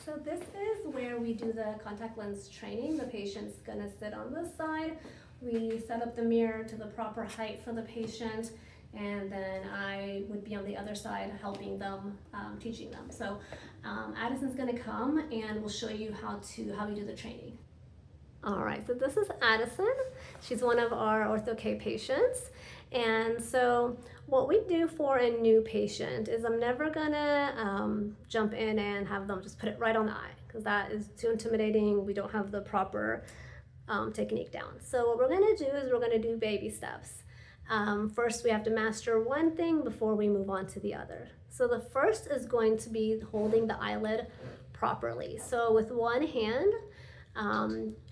So this is where we do the contact lens training. The patient's gonna sit on this side. We set up the mirror to the proper height for the patient, and then I would be on the other side helping them, teaching them. So Addison's gonna come and we'll show you how we do the training. All right, so this is Addison. She's one of our ortho-k patients. And so what we do for a new patient is I'm never gonna jump in and have them just put it right on the eye, because that is too intimidating. We don't have the proper technique down. So what we're gonna do is we're gonna do baby steps. First, we have to master one thing before we move on to the other. So the first is going to be holding the eyelid properly. So with one hand,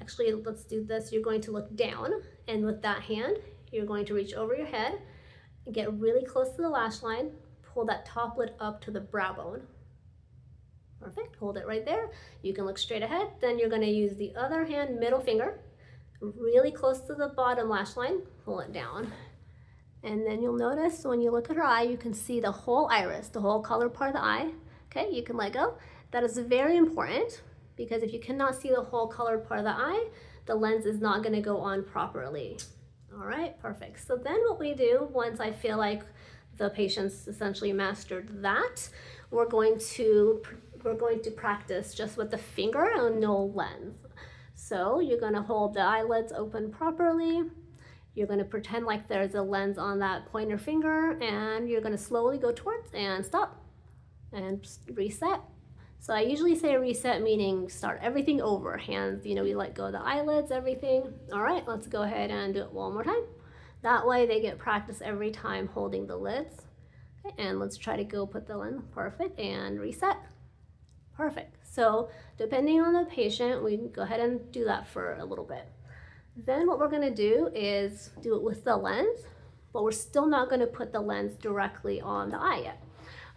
actually let's do this. You're going to look down, and with that hand, you're going to reach over your head and get really close to the lash line. Pull that top lid up to the brow bone. Perfect, hold it right there. You can look straight ahead. Then you're gonna use the other hand, middle finger, really close to the bottom lash line, pull it down. And then you'll notice when you look at her eye, you can see the whole iris, the whole color part of the eye. Okay, you can let go. That is very important, because if you cannot see the whole colored part of the eye, the lens is not gonna go on properly. All right, perfect. So then what we do, once I feel like the patient's essentially mastered that, we're going to practice just with the finger and no lens. So you're gonna hold the eyelids open properly. You're gonna pretend like there's a lens on that pointer finger, and you're gonna slowly go towards and stop and reset. So I usually say reset, meaning start everything over. Hands, you let go of the eyelids, everything. All right, let's go ahead and do it one more time. That way they get practice every time holding the lids. Okay, and let's try to go put the lens, perfect, and reset. Perfect. So depending on the patient, we can go ahead and do that for a little bit. Then what we're gonna do is do it with the lens, but we're still not gonna put the lens directly on the eye yet.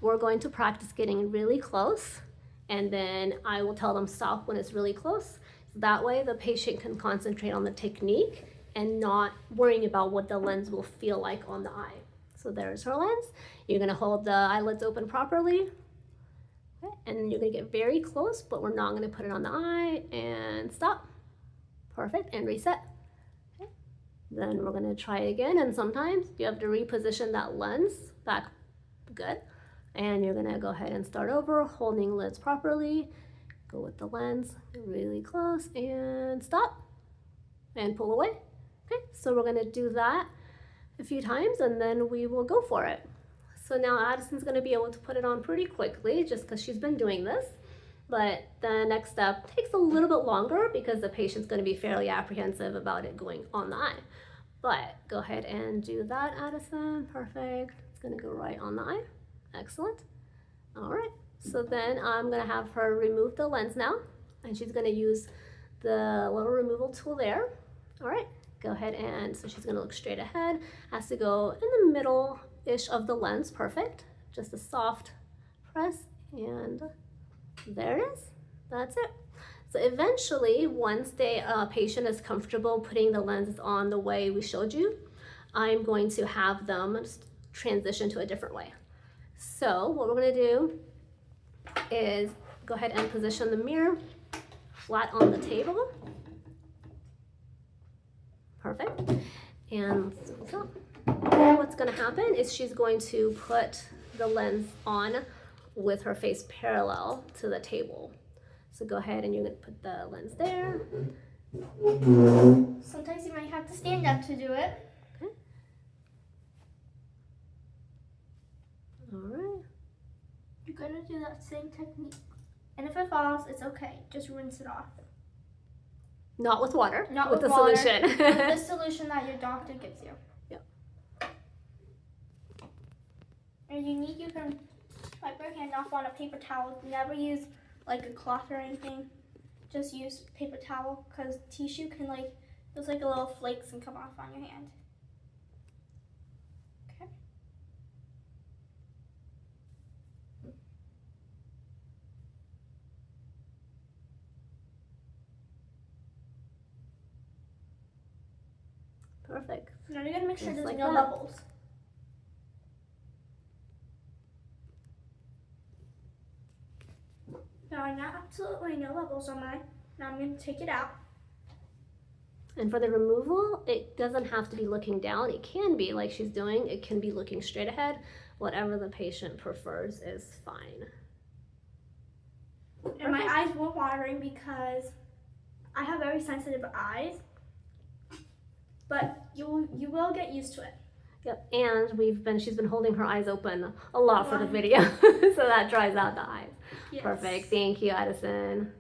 We're going to practice getting really close, and then I will tell them stop when it's really close. That way the patient can concentrate on the technique and not worrying about what the lens will feel like on the eye. So there's her lens. You're gonna hold the eyelids open properly, okay, and you're gonna get very close, but we're not gonna put it on the eye, and stop. Perfect, and reset. Okay. Then we're gonna try it again, and sometimes you have to reposition that lens back good. And you're gonna go ahead and start over, holding lids properly. Go with the lens, really close, and stop, and pull away. Okay, so we're gonna do that a few times, and then we will go for it. So now Addison's gonna be able to put it on pretty quickly, just because she's been doing this. But the next step takes a little bit longer, because the patient's gonna be fairly apprehensive about it going on the eye. But go ahead and do that, Addison, perfect. It's gonna go right on the eye. Excellent. All right, so then I'm gonna have her remove the lens now, and she's gonna use the little removal tool there. All right, go ahead, and so she's gonna look straight ahead, has to go in the middle-ish of the lens, perfect. Just a soft press, and there it is, that's it. So eventually, once the patient is comfortable putting the lenses on the way we showed you, I'm going to have them just transition to a different way. So what we're gonna do is go ahead and position the mirror flat on the table. Perfect. And so what's gonna happen is she's going to put the lens on with her face parallel to the table. So go ahead and you're gonna put the lens there. Sometimes you might have to stand up to do it. Okay. All right. You're gonna do that same technique. And if it falls, it's okay. Just rinse it off. Not with water. Not with with the water, solution. With the solution that your doctor gives you. Yep. And you can wipe your hand off on a paper towel. Never use like a cloth or anything. Just use paper towel, because tissue can there's like a little flakes and come off on your hand. Okay. Perfect. Now you're gonna make sure Just there's like no that. bubbles. There are not absolutely no bubbles on mine. Now I'm going to take it out. And for the removal, it doesn't have to be looking down. It can be like she's doing. It can be looking straight ahead. Whatever the patient prefers is fine. And my eyes were watering because I have very sensitive eyes. But you will get used to it. Yep, and she's been holding her eyes open a lot for the video, so that dries out the eyes. Yes. Perfect. Thank you, Addison.